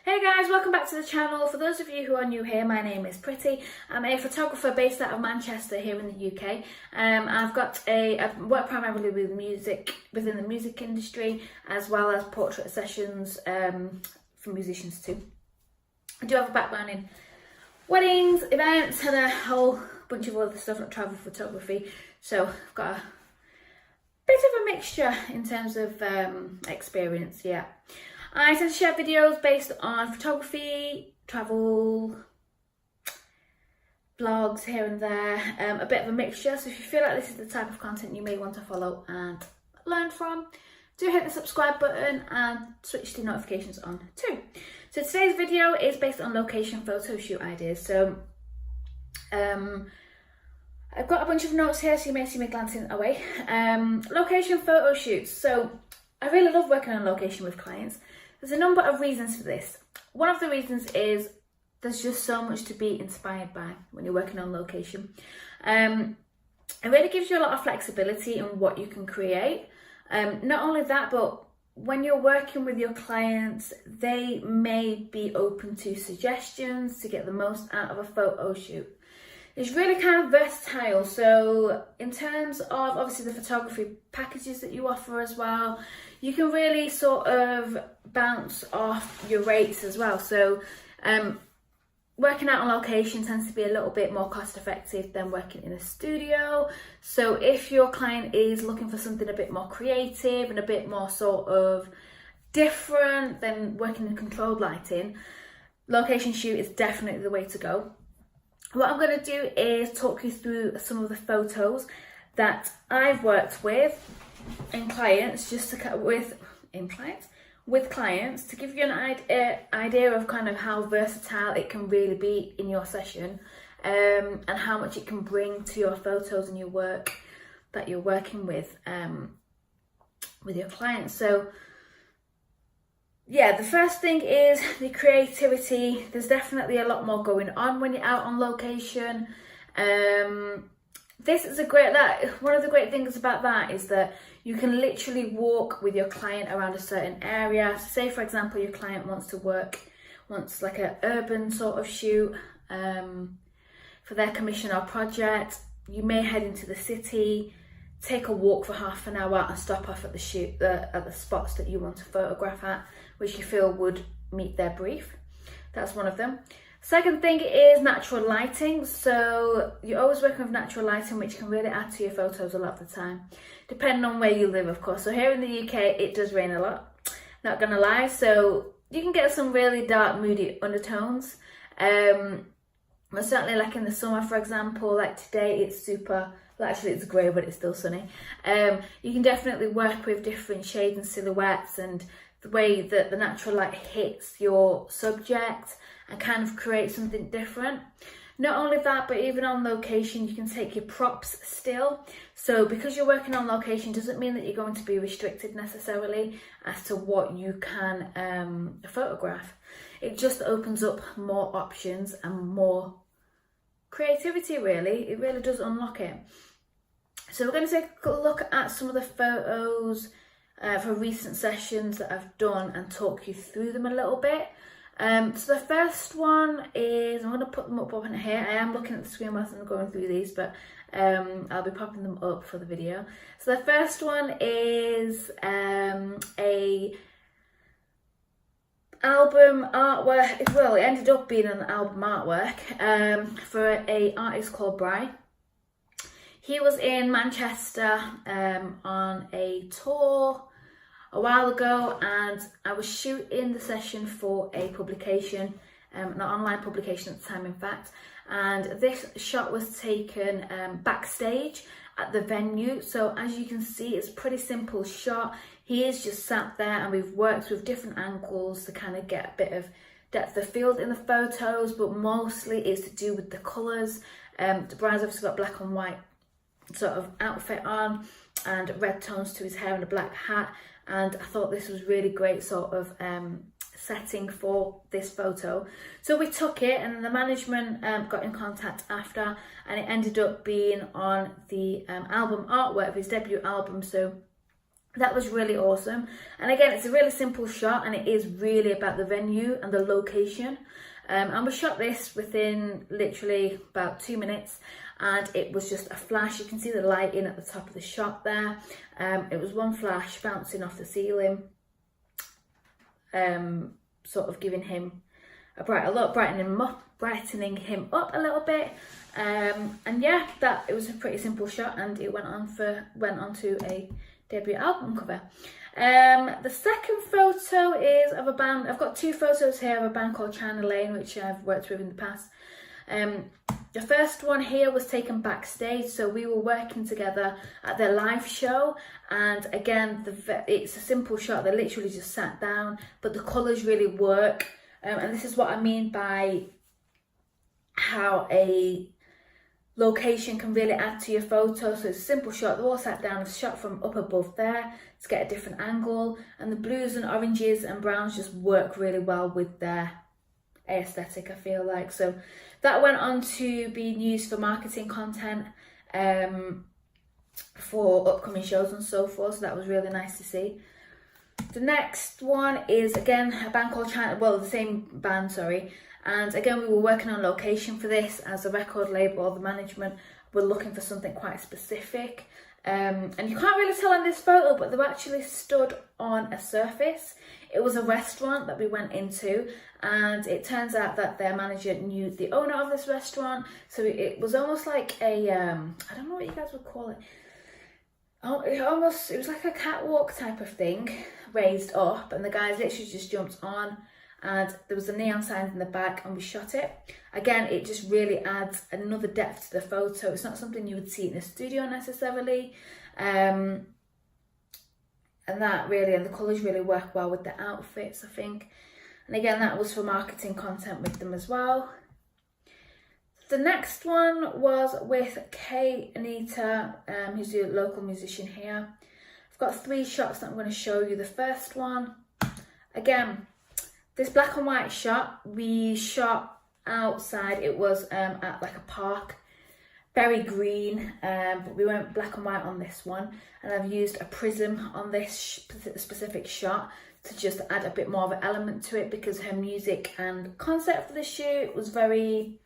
Hey guys, welcome back to the channel. For those of you who are new here, my name is Priti. I'm a photographer based out of Manchester here in the UK. I've worked primarily with music, within the music industry, as well as portrait sessions for musicians too. I do have a background in weddings, events, and a whole bunch of other stuff like travel photography. So I've got a bit of a mixture in terms of experience, yeah. I tend to share videos based on photography, travel, blogs here and there, a bit of a mixture. So if you feel like this is the type of content you may want to follow and learn from, do hit the subscribe button and switch the notifications on too. So today's video is based on location photo shoot ideas. So I've got a bunch of notes here, so you may see me glancing away. Location photo shoots. So I really love working on location with clients. There's a number of reasons for this. One of the reasons is there's just so much to be inspired by when you're working on location. It really gives you a lot of flexibility in what you can create. Not only that, but when you're working with your clients, they may be open to suggestions to get the most out of a photo shoot. It's really kind of versatile. So in terms of obviously the photography packages that you offer as well, you can really sort of bounce off your rates as well. So working out on location tends to be a little bit more cost effective than working in a studio. So if your client is looking for something a bit more creative and a bit more sort of different than working in controlled lighting, location shoot is definitely the way to go. What I'm going to do is talk you through some of the photos that I've worked with in clients, with clients to give you an idea of kind of how versatile it can really be in your session, and how much it can bring to your photos and your work that you're working with your clients. So yeah, the first thing is the creativity. There's definitely a lot more going on when you're out on location. This is one of the great things about that is that you can literally walk with your client around a certain area. Say for example, your client wants like an urban sort of shoot for their commission or project. You may head into the city, take a walk for half an hour and stop off at the spots that you want to photograph at, which you feel would meet their brief. That's one of them. Second thing is natural lighting. So you're always working with natural lighting, which can really add to your photos a lot of the time, depending on where you live, of course. So here in the UK, it does rain a lot, not gonna lie. So you can get some really dark, moody undertones. But certainly like in the summer, for example, like today, it's super, well, actually it's grey, but it's still sunny. You can definitely work with different shades and silhouettes and the way that the natural light hits your subject and kind of create something different. Not only that, but even on location, you can take your props still. So because you're working on location doesn't mean that you're going to be restricted necessarily as to what you can photograph. It just opens up more options and more creativity, really. It really does unlock it. So we're going to take a look at some of the photos for recent sessions that I've done and talk you through them a little bit. So the first one is, I'm going to put them up on here. I am looking at the screen whilst I'm going through these, but I'll be popping them up for the video. So the first one is a album artwork. Well, it ended up being an album artwork for an artist called Bry. He was in Manchester on a tour a while ago, and I was shooting the session for a publication, an online publication at the time in fact, and this shot was taken backstage at the venue. So as you can see, it's a pretty simple shot. He is just sat there and we've worked with different angles to kind of get a bit of depth of field in the photos, but mostly it's to do with the colours. Brian's obviously got black and white sort of outfit on and red tones to his hair and a black hat, and I thought this was really great sort of setting for this photo. So we took it, and the management got in contact after, and it ended up being on the album artwork of his debut album. So That was really awesome. And again, it's a really simple shot, and it is really about the venue and the location. And we shot this within literally about 2 minutes, and it was just a flash. You can see the lighting at the top of the shot there. It was one flash bouncing off the ceiling, sort of giving him a brighter look, brightening him up a little bit. And yeah, it was a pretty simple shot, and it went on to a debut album cover. The second photo is of a band. I've got 2 photos here of a band called China Lane, which I've worked with in the past. The first one here was taken backstage, so we were working together at their live show, and again, it's a simple shot. They literally just sat down, but the colours really work, and this is what I mean by how a location can really add to your photo. So it's a simple shot. They're all sat down. It's shot from up above there to get a different angle, and the blues and oranges and browns just work really well with their aesthetic, I feel like. So that went on to be used for marketing content for upcoming shows and so forth, so that was really nice to see. The next one is again a band called China, well, the same band, sorry. And again, we were working on location for this. As a record label, the management were looking for something quite specific. And you can't really tell in this photo, but they were actually stood on a surface. It was a restaurant that we went into, and it turns out that their manager knew the owner of this restaurant. So it was almost like a, I don't know what you guys would call it. Oh, it was like a catwalk type of thing, raised up, and the guys literally just jumped on, and there was a neon sign in the back, and we shot it. Again, it just really adds another depth to the photo. It's not something you would see in a studio necessarily. And the colours really work well with the outfits, I think. And again, that was for marketing content with them as well. The next one was with Kay Anita, who's a local musician here. I've got 3 shots that I'm going to show you. The first one, again, this black and white shot, we shot outside. It was at like a park, very green, but we went black and white on this one. And I've used a prism on this specific shot to just add a bit more of an element to it, because her music and concept for the shoot was very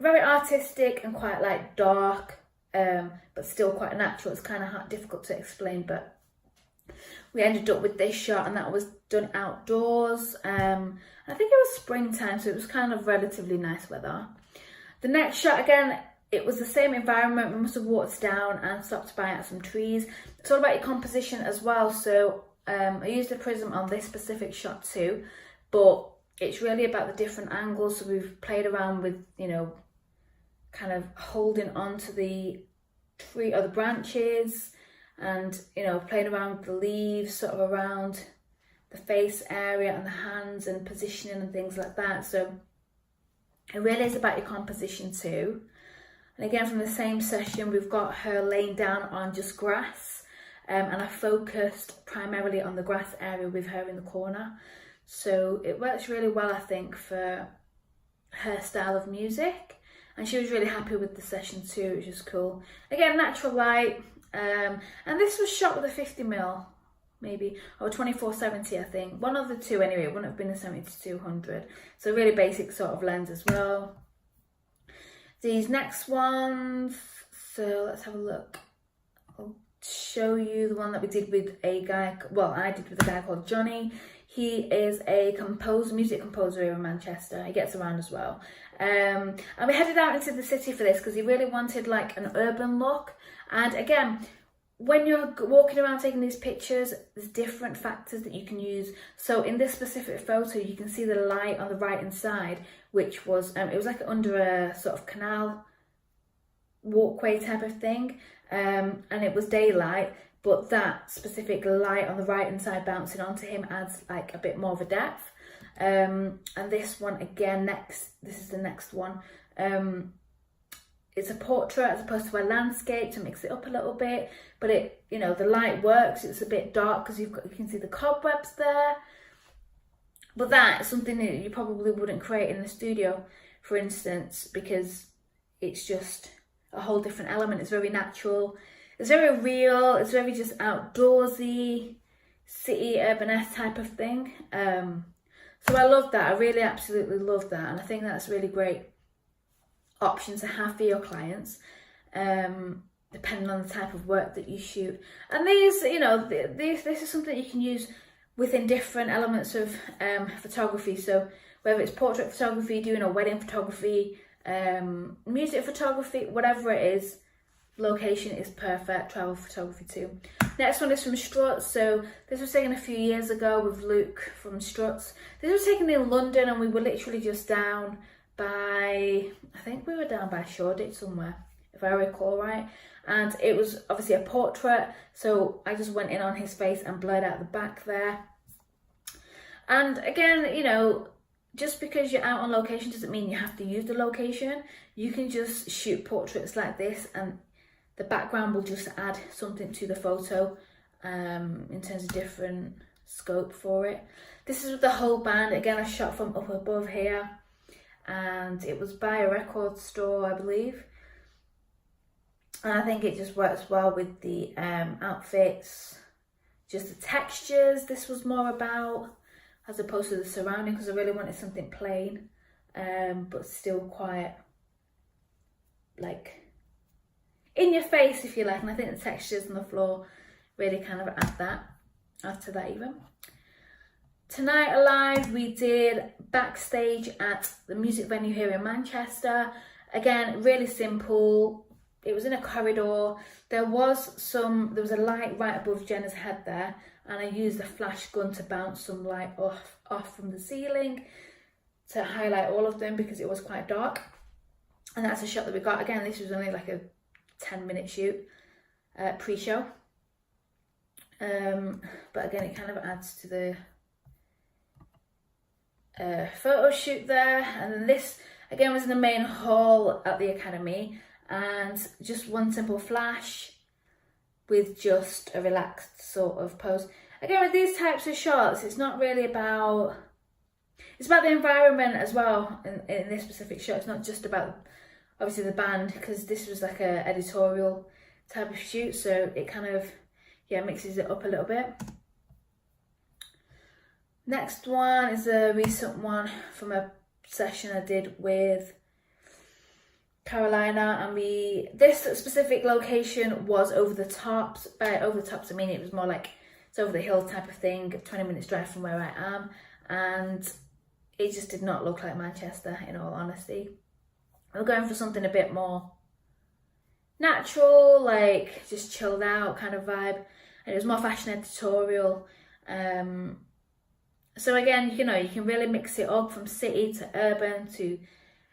artistic and quite like dark, but still quite natural. It's kind of difficult to explain, but we ended up with this shot, and that was done outdoors. I think it was springtime, so it was kind of relatively nice weather. The next shot, again, it was the same environment. We must have walked down and stopped by at some trees. It's all about your composition as well. So I used a prism on this specific shot too, but it's really about the different angles. So we've played around with, you know, kind of holding on to the tree or the branches, and, you know, playing around with the leaves, sort of around the face area and the hands and positioning and things like that. So it really is about your composition too. And again, from the same session, we've got her laying down on just grass, and I focused primarily on the grass area with her in the corner. So it works really well, I think, for her style of music. And she was really happy with the session too, which is cool. Again, natural light. And this was shot with a 50mm, maybe, or 24-70, I think. One of the two anyway. It wouldn't have been a 70-200. So really basic sort of lens as well. These next ones, so let's have a look. I'll show you the one that we did with a guy, well, I did with a guy called Johnny. He is a music composer here in Manchester. He gets around as well. And we headed out into the city for this because he really wanted like an urban look. And again, when you're walking around taking these pictures, there's different factors that you can use. So in this specific photo, you can see the light on the right hand side, which was, it was like under a sort of canal walkway type of thing. And it was daylight, but that specific light on the right hand side bouncing onto him adds like a bit more of a depth. And this one again, this is the next one. It's a portrait as opposed to a landscape to mix it up a little bit, but it, you know, the light works. It's a bit dark because you can see the cobwebs there, but that's something that you probably wouldn't create in the studio, for instance, because it's just a whole different element. It's very natural. It's very real, it's very just outdoorsy, city, urban-esque type of thing. So I love that, I really absolutely love that, and I think that's a really great option to have for your clients, depending on the type of work that you shoot. And these, you know, this is something you can use within different elements of photography. So whether it's portrait photography, doing a wedding photography, music photography, whatever it is, location is perfect. Travel photography too. Next one is from Struts. So this was taken a few years ago with Luke from Struts. This was taken in London, and we were literally just down by, I think we were down by Shoreditch somewhere, if I recall right. And it was obviously a portrait, so I just went in on his face and blurred out the back there. And again, you know, just because you're out on location doesn't mean you have to use the location. You can just shoot portraits like this, and the background will just add something to the photo in terms of different scope for it. This is with the whole band. Again, I shot from up above here, and it was by a record store, I believe. And I think it just works well with the outfits, just the textures this was more about, as opposed to the surrounding, because I really wanted something plain, but still quite like in your face, if you like. And I think the textures on the floor really kind of add to that even. Tonight Alive, we did backstage at the music venue here in Manchester. Again, really simple. It was in a corridor. There was a light right above Jenna's head there, and I used a flash gun to bounce some light off from the ceiling to highlight all of them because it was quite dark. And that's a shot that we got. Again, this was only like a 10-minute shoot, pre-show. But again, it kind of adds to the photo shoot there. And then this again was in the main hall at the Academy, and just one simple flash with just a relaxed sort of pose. Again, with these types of shots, it's not really about, it's about the environment as well in this specific shot. It's not just about obviously the band, because this was like a editorial type of shoot, so it kind of, yeah, mixes it up a little bit. Next one is a recent one from a session I did with Carolina, and this specific location was over the tops. By over the tops I mean it was more like it's over the hill type of thing, 20 minutes drive from where I am, and it just did not look like Manchester, in all honesty. We're going for something a bit more natural, like just chilled out kind of vibe, and it was more fashion editorial. So again, you know, you can really mix it up from city to urban to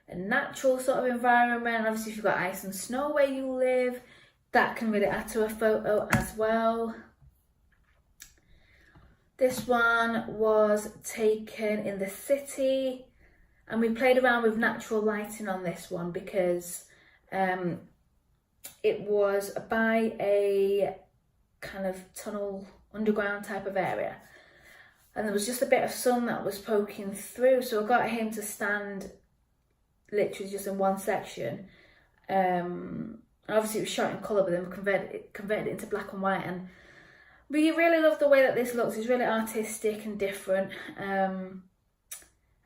a natural sort of environment. Obviously, if you've got ice and snow where you live, that can really add to a photo as well. This one was taken in the city, and we played around with natural lighting on this one because it was by a kind of tunnel, underground type of area, and there was just a bit of sun that was poking through, so I got him to stand literally just in one section. Obviously it was shot in colour, but then we converted it into black and white, and we really love the way that this looks. It's really artistic and different. And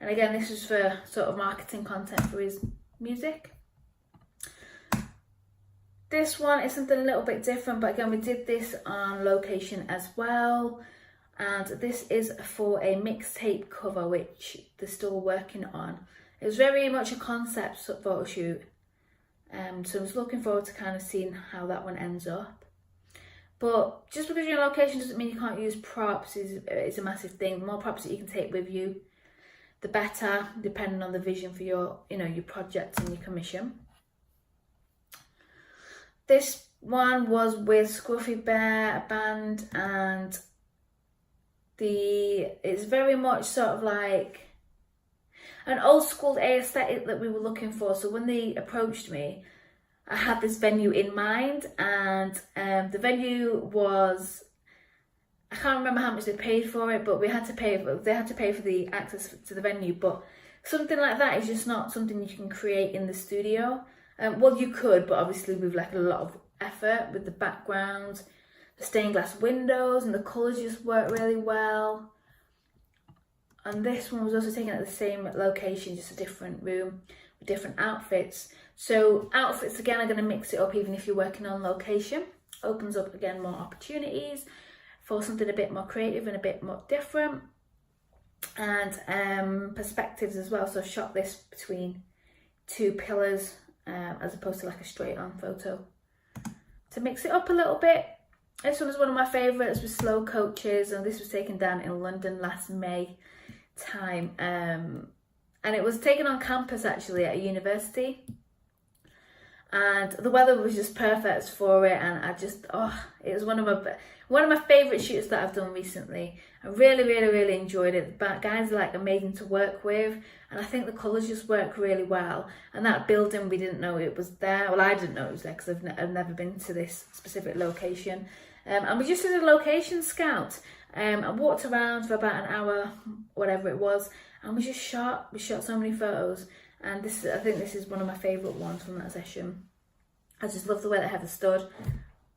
again, this was for sort of marketing content for his music. This one is something a little bit different, but again, we did this on location as well. And this is for a mixtape cover, which they're still working on. It was very much a concept photo shoot. So I was looking forward to kind of seeing how that one ends up. But just because you're on location doesn't mean you can't use props. It's a massive thing. The more props that you can take with you, the better, depending on the vision for your, you know, your project and your commission. This one was with Scruffy Bear Band, and it's very much sort of like an old school aesthetic that we were looking for. So when they approached me, I had this venue in mind, and the venue was, I can't remember how much they paid for it, but they had to pay for the access to the venue. But something like that is just not something you can create in the studio. Well, you could, but obviously with like a lot of effort with the background, the stained glass windows, and the colours just work really well. And this one was also taken at the same location, just a different room with different outfits. So outfits again are going to mix it up even if you're working on location. Opens up again more opportunities for something a bit more creative and a bit more different. And perspectives as well. So I've shot this between two pillars as opposed to like a straight on photo to mix it up a little bit. This one was one of my favourites with slow coaches, and this was taken down in London last May time, and it was taken on campus actually at a university, and the weather was just perfect for it, and I just it was one of my favourite shoots that I've done recently. I really enjoyed it. The guys are like amazing to work with, and I think the colours just work really well. And that building, we didn't know it was there. Well, I didn't know it was there because I've never been to this specific location. And we just did a location scout. I walked around for about an hour, whatever it was, and we shot so many photos. And I think this is one of my favourite ones from that session. I just love the way that Heather stood,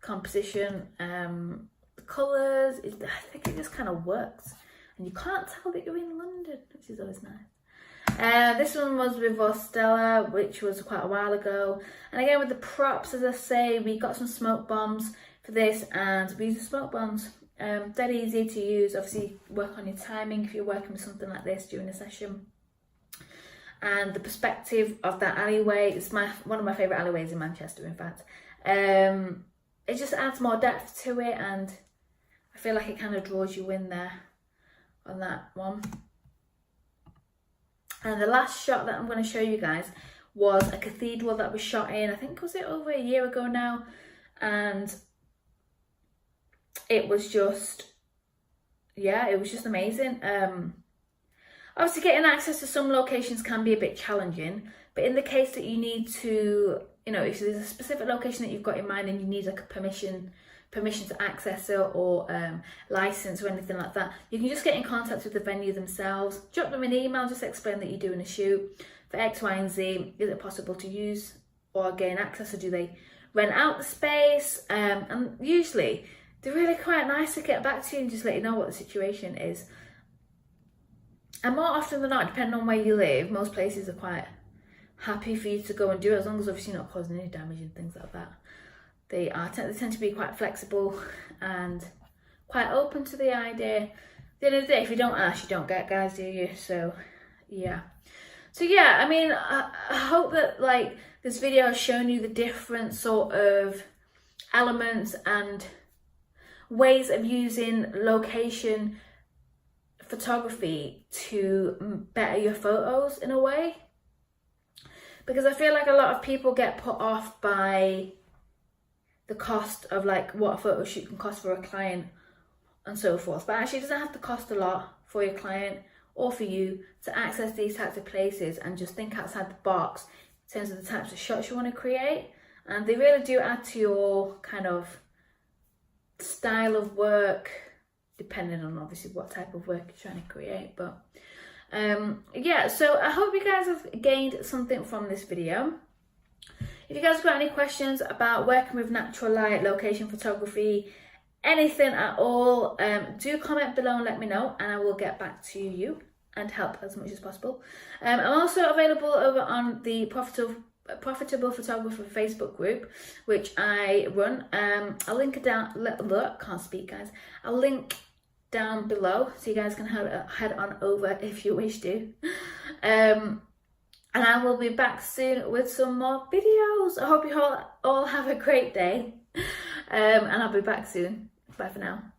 composition, the colours. I think it just kind of works, and you can't tell that you're in London, which is always nice. This one was with Stella, which was quite a while ago. And again with the props, as I say, we got some smoke bombs for this, and we used the smoke bombs. Dead easy to use. Obviously work on your timing if you're working with something like this during a session. And the perspective of that alleyway, it's one of my favourite alleyways in Manchester, in fact. It just adds more depth to it, and I feel like it kind of draws you in there on that one. And the last shot that I'm going to show you guys was a cathedral that was shot in, I think was it over a year ago now, and it was just, yeah, it was just amazing. Obviously getting access to some locations can be a bit challenging, but in the case that you need to, you know, if there's a specific location that you've got in mind and you need like a permission to access it, or license or anything like that, you can just get in contact with the venue themselves, drop them an email, just explain that you're doing a shoot for X, Y and Z. Is it possible to use or gain access, or do they rent out the space? And usually they're really quite nice to get back to you and just let you know what the situation is. And more often than not, depending on where you live, most places are quite happy for you to go and do it, as long as obviously you're not causing any damage and things like that. They tend to be quite flexible and quite open to the idea. At the end of the day, if you don't ask, you don't get, guys, do you? So yeah. I mean, I hope that like this video has shown you the different sort of elements and ways of using location photography to better your photos in a way, because I feel like a lot of people get put off by the cost of like what a photo shoot can cost for a client and so forth, but actually it doesn't have to cost a lot for your client or for you to access these types of places, and just think outside the box in terms of the types of shots you want to create. And they really do add to your kind of style of work, depending on obviously what type of work you're trying to create. But yeah, so I hope you guys have gained something from this video. If you guys have got any questions about working with natural light, location photography, anything at all, do comment below and let me know, and I will get back to you and help as much as possible. I'm also available over on the Profitable Photographer Facebook group, which I run. I'll link it down, can't speak guys, I'll link down below so you guys can head on over if you wish to. And I will be back soon with some more videos. I hope you all have a great day, and I'll be back soon. Bye for now.